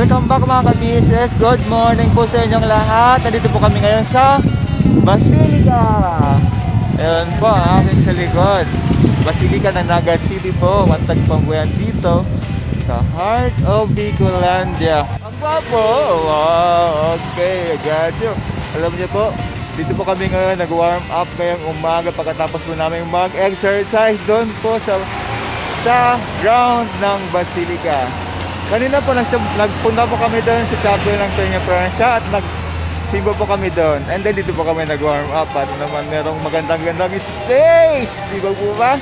Welcome back mga ka-BSS. Good morning po sa inyong lahat. Nandito po kami ngayon sa Basilica. Ayan po ang aking sa likod. Basilica ng Naga City po. Matagpangbuyan dito sa heart of Bicolandia. Ang gwapo. Wow, okay, I got you. Alam niyo po, dito po kami ngayon nag-warm up ngayong umaga pagkatapos po namin mag-exercise doon po sa ground ng Basilica. Kanina po nagpunta po kami doon sa chapel ng Peña Francia at nagsimba po kami doon. And then dito po kami nag-warm up at naman merong magandang space. Di ba po ba?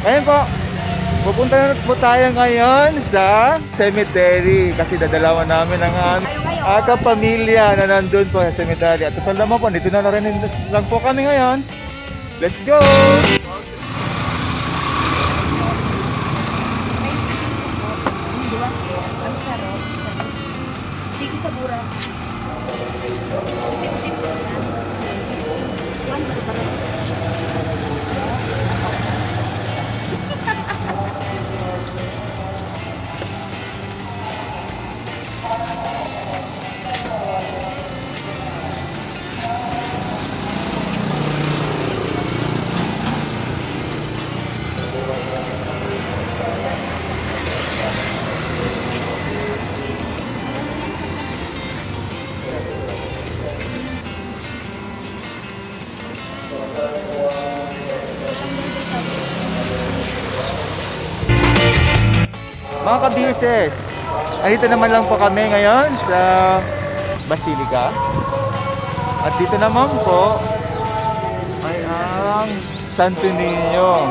Ngayon po, pupunta na po tayo ngayon sa cemetery kasi dadalawan namin ang pamilya na nandun po sa cemetery. At total naman po, dito na rin lang po kami ngayon. Let's go! Mga ka-BSS, andito naman lang po kami ngayon sa Basilica. At dito naman po ay ang Santo Niño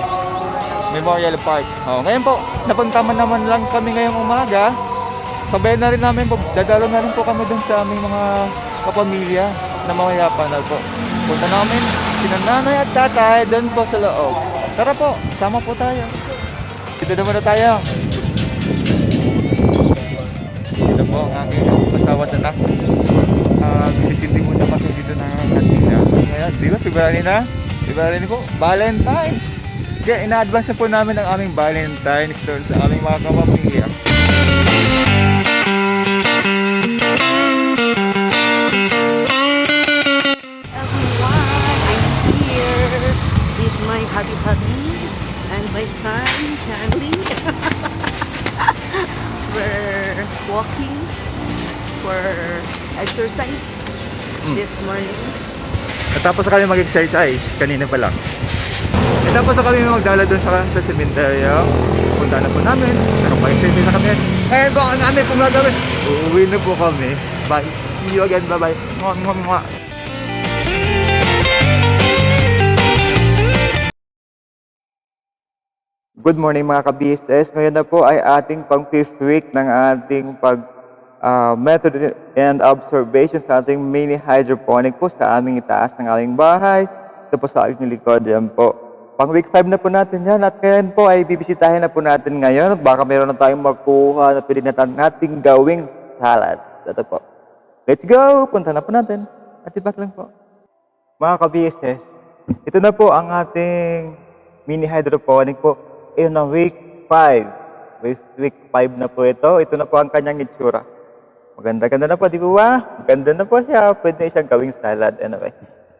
Memorial Park. Ngayon po, napunta naman lang kami ngayong umaga. Sabay na rin namin, dadalo na rin po kami dun sa aming mga kapamilya na mamayapan na po. Punta namin sina nanay at tatay dun po sa loob. Tara po, sama po tayo. Dito naman na tayo. Ito po ang aking asawa at anak. Sisindi muna kami dito ng kantina. Kaya, di ba? February na? February na po. Valentine's! Kaya ina-advance na po namin ang aming Valentine's doon sa aming mga kapamilya. Everyone, I'm here with my hubby and my son, Charlie. We're walking for exercise this morning. Natapos na kami mag-exercise kanina pa lang. Natapos na kami magdala doon sa sementeryo. Punta na po namin. Mag-exercise na kami. Eh, baka namin kung gagawin. Uuwi na po kami. Bye. See you again. Bye-bye. Mwah, mwah, mwah. Good morning mga ka-BSS. Ngayon na po ay ating pang-fifth week ng ating method and observation sa ating mini hydroponic po sa aming itaas ng aming bahay. Ito po sa aking likod. Yan po. Pang week 5 na po natin yan at ngayon po ay bibisitahin na po natin ngayon at baka meron na tayong makuha na pwede nating gawing salad. Ito po. Let's go! Punta na po natin. At ibak lang po. Mga ka-BSS, ito na po ang ating mini hydroponic po. Ito na week 5. Week 5 na po ito. Ito na po ang kanyang itsura. Maganda-ganda na po, di ba? Maganda na po siya. Pwede na siyang gawing salad. Anyway.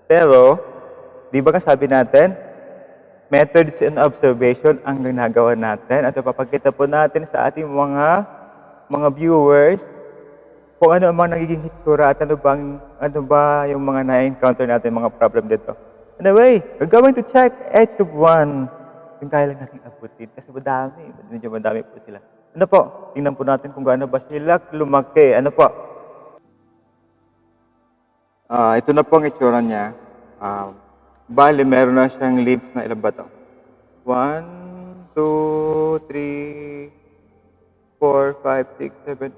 Pero, di ba sabi natin, methods and observation ang ginagawa natin. At papakita po natin sa ating mga viewers kung ano ang mga nagiging itsura at ano ba yung mga na-encounter natin, mga problem dito. Anyway, we're going to check each of one. Yung kaya lang natin abutin. Kasi madami. Medyo madami po sila. Ano po? Tingnan po natin kung gaano ba sila lumaki. Ano po? Ito na po ang itsura niya. Bali, meron na siyang leaves na ilan ba ito? 1, 2, 3, 4, 5, 6, 7,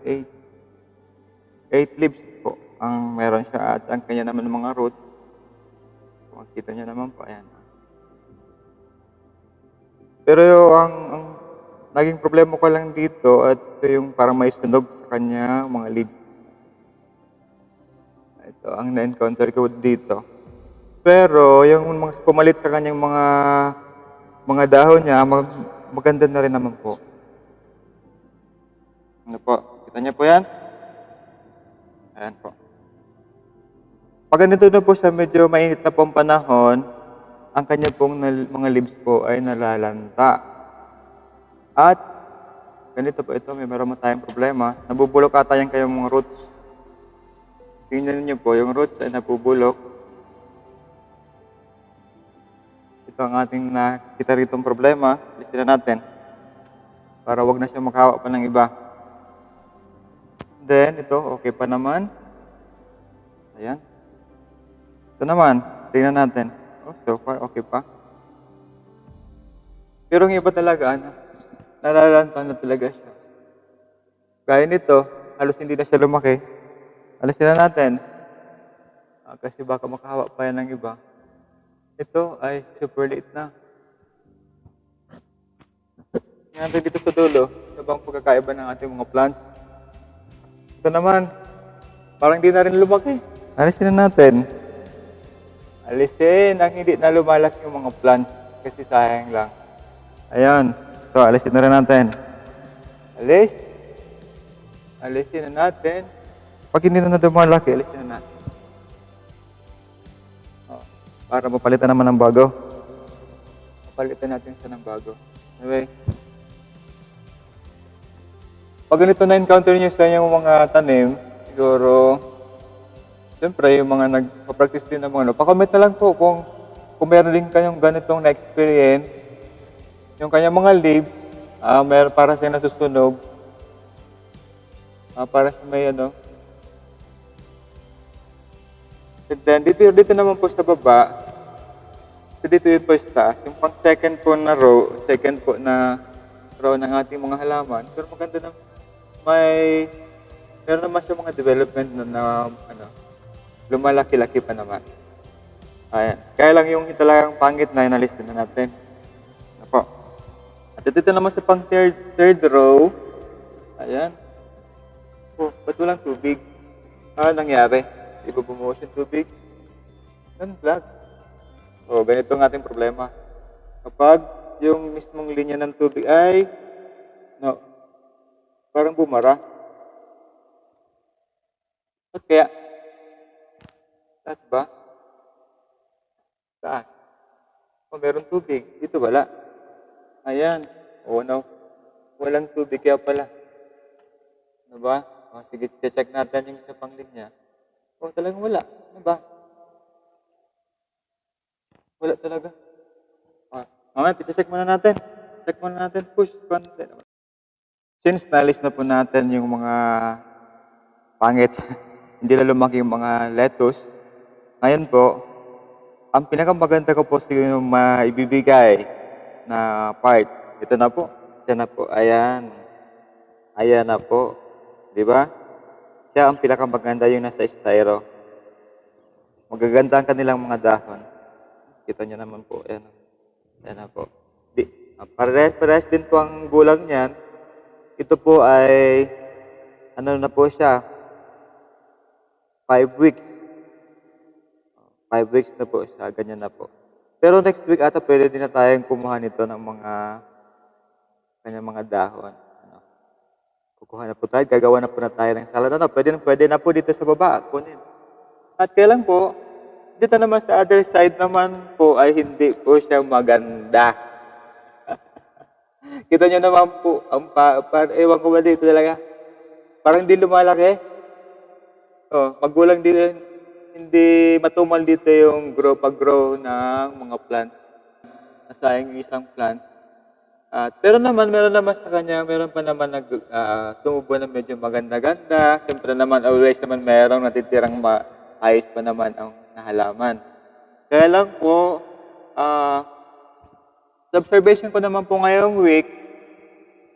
8. 8 leaves po ang meron siya at ang kanya naman ng mga roots. Makikita niya naman po. Ayan. Pero ang naging problema ko lang dito at yung parang may sunog sa kanya mga leaves. Ito ang na-encounter ko dito. Pero yung mga pumalit sa kanyang mga dahon niya, maganda na rin naman po. Ano po? Kita niyo po yan? Ayan po. Pag ganito na po siya, medyo mainit na pong panahon, ang kanya pong mga leaves po ay nalalanta. At ganito po ito, meron mo tayong problema. Nabubulok ata yan kayong mga roots. Tingnan niyo po, yung roots ay nabubulok. Ito ang ating nakita ritong problema. Alisin na natin. Para wag na siya makahawa pa ng iba. Then, ito, okay pa naman. Ayan. Ito naman, tingnan natin. Oh, so far, okay pa. Pero ang iba talaga, nalalanta na talaga siya. Gaya nito, halos hindi na siya lumaki. Alisin na natin. Kasi baka makahawa pa yan ng iba. Ito ay super late na. Ngayon dito sa dulo, ito bang pagkakaiba ng ating mga plants? Ito naman, parang di na rin lumaki. Alisin na natin. Alisin ang hindi na lumalaki yung mga plants kasi sayang lang. Ayan. So, alisin na rin natin. Alisin na natin. Pag hindi na lumalaki, alisin na natin. Para mapalitan naman ng bago. Mapalitan natin siya ng bago. Anyway. Pag ganito na-encounter nyo sa inyong mga tanim, siguro, siyempre, yung mga nagpa-practice din ng mga pa-comment na lang po kung meron din kayong ganitong na-experience. Yung kanyang mga leaves, meron para siya nasusunog. Para siya may And then, dito naman po sa baba, dito yun po sa taas, yung pang second po na row ng ating mga halaman. Pero maganda na, meron naman siya mga development na lumalaki-laki pa naman. Ayan. Kaya lang yung talagang pangit na inalisin na natin. Ano po. At dito naman sa pang third row, ayan. Oh, ba't walang tubig? Nangyari? Di ba bumuhos yung tubig? Black. O, ganito ang ating problema. Kapag yung mismong linya ng tubig ay, parang bumara. Ba't kaya? Saan ba? Saan? Meron tubig. Dito wala. Ayan. Walang tubig kaya pala. Ano ba? Sige, check natin yung sa panglinya. Talagang wala. Ano ba? Wala talaga. Check muna natin. Push. Since nalis na po natin yung mga pangit, hindi na lumaki yung mga lettuce, ngayon po, ang pinakamaganda ko po siguro yung maibibigay na part. Ito na po. Ayan. Ayan na po. Di ba? Siya ang pinakamaganda yung nasa styro. Magaganda ang kanilang mga dahon. Kita nyo naman po. Ayan na po. Pares din po ang gulang niyan. Ito po ay, na po siya? 5 weeks. 5 weeks na po siya. Ganyan na po. Pero next week ata pwede din na tayong kumuha nito ng kanyang mga dahon. Kukuha na po tayo. Gagawa na po na tayo ng salad. Pwede na po dito sa baba. Kunin. At kailan po, dito naman sa other side naman po ay hindi po siya maganda. Kita nyo naman po, ewan ko ba dito talaga, parang hindi lumalaki. Magulang dito, hindi matumal dito yung pag-grow ng mga plants. Nasayang yung isang plant. Pero meron naman sa kanya, meron pa naman tumubo na medyo maganda-ganda. Siyempre naman, always naman merong natitirang ayos pa naman ang halaman. Kaya lang po, sa observation ko naman po ngayong week,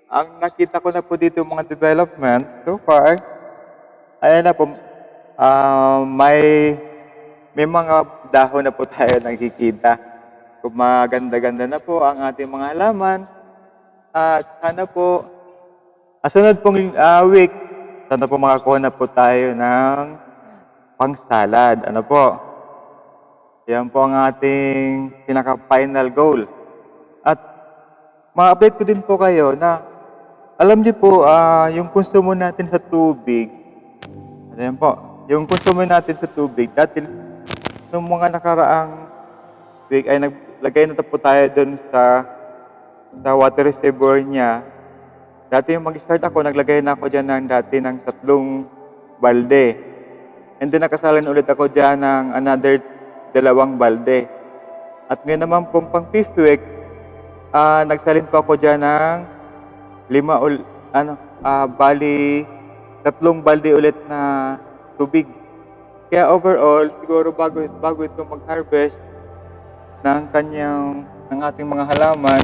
ang nakita ko na po dito yung mga development, so far, ayan na po, may mga dahon na po tayo nakikita. Kung maganda-ganda na po ang ating mga halaman. At sana po, sunod pong week, sana po makakuha na po tayo ng pang-salad. Ano po? Yan po ang ating pinaka-final goal. At ma-update ko din po kayo na alam niyo po, yung konsumo natin sa tubig, ayan po, yung konsumo natin sa tubig, dati nung mga nakaraang week ay naglagay na po tayo dun sa water reservoir niya. Dati yung mag-start ako, naglagay na ako dyan ng dati ng 3 balde. And then nakasalan ulit ako dyan ng another 2 balde. At ngayon naman pong pang 5th week, nagsalin po ako dyan ng 5 bali 3 balde ulit na tubig. Kaya overall, siguro bago ito mag-harvest ng ating mga halaman,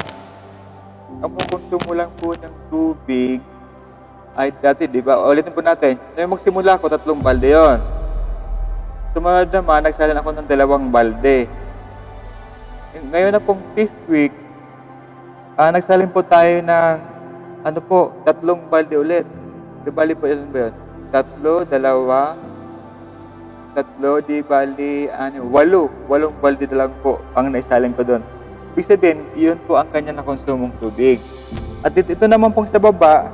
ang konsumo lang po ng tubig ay dati, di ba? Ulitin po natin. Nung magsimula ako, 3 balde yon. Sumunod naman, nagsalin ako ng 2 balde. Ngayon na pong 5th week, nagsalin po tayo ng 3 balde ulit. Di bali po ilan ba yun? 3, 2, 3, di bali 8 balde na lang po ang naisalin ko doon. Ibig sabihin, yun po ang kanya na konsumong tubig. At ito naman pong sa baba,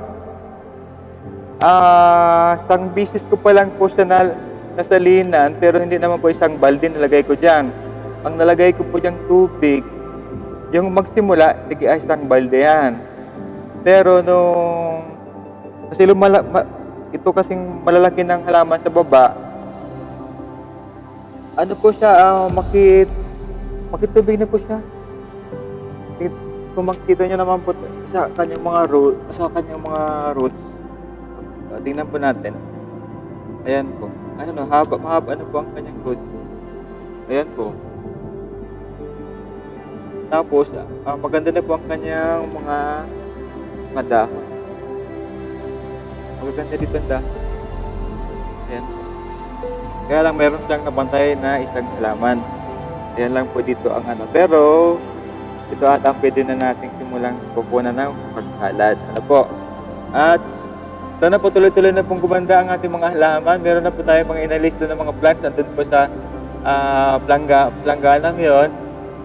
isang bisis ko pa lang po siya nasalinan, pero hindi naman po isang balde nalagay ko dyan. Ang nalagay ko po diyang tubig, yung magsimula, isang balde yan. Pero kasi ito kasing malalaki ng halaman sa baba, makitubig na po siya. Kung makikita nyo naman po sa kanyang mga roots, tingnan po natin. Ayan po. Mahaba na po ang kanyang roots. Ayan po. Tapos, maganda na po ang kanyang mga dahon. Magaganda dito ang dahon. Ayan po. Kaya lang meron siyang nabantay na isang halaman. Ayan lang po dito ang Pero, ito at ang pwede na nating simulang kukunan ng paghalad. At sana po tuloy-tuloy na pong gumanda ang ating mga halaman. Meron na po tayo mga inalis doon ng mga plants. Nandun po sa plangganang yon.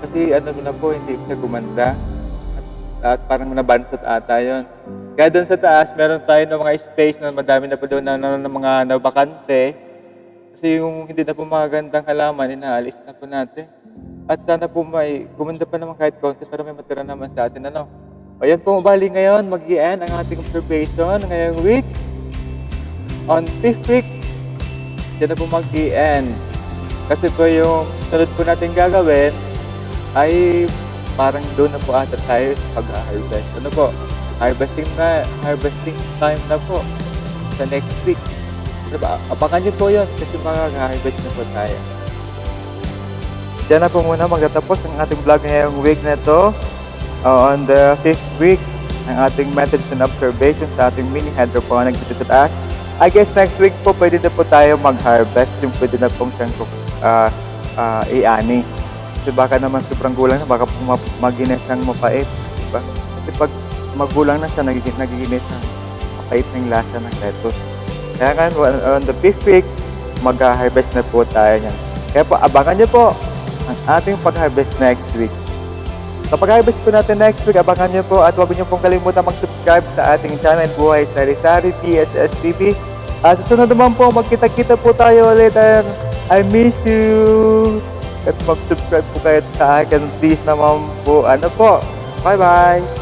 Kasi na po, hindi siya gumanda. At parang nabansot ata yon. Kaya doon sa taas, meron tayo ng mga space na madami na po doon ng mga nabakante. Kasi yung hindi na po magandang halaman, inaalis na po natin. At sana po may gumanda pa naman kahit konti para may matira naman sa atin. Ayan po, bali ngayon, mag-i-end ang ating observation ngayong week. On 5th week, dyan na po mag-i-end. Kasi po yung sunod po natin gagawin ay parang doon na po ata tayo sa pag-harvest. Harvesting time na po sa next week. Abangan nyo po yun kasi mag-harvest na po tayo. Diyan na po muna magtatapos ang ating vlog ngayong week na ito. On the 5th week ng ating methods and observations sa ating mini hydroponic dito sa taas. I guess next week po pwede na po tayo mag-harvest. Yung pwede na pong siyang i-ani. Kasi baka naman sobrang gulang na, baka maginis ng mapait. Diba? Kasi pag magulang na siya, nagiginis ng mapait ng lasa ng lettuce. Kaya nga, on the 5th week, mag-harvest na po tayo niyan. Kaya po, abangan nyo po ang ating pag-harvest next week. Sa pag-harvest po natin next week, abangan nyo po at huwag nyo pong kalimutan mag-subscribe sa ating channel Buhay Sari-Sari TSS TV. Sa sunod naman po, magkita-kita po tayo ulit and I miss you. At mag-subscribe po kayo sa akin. Please naman po. Bye-bye.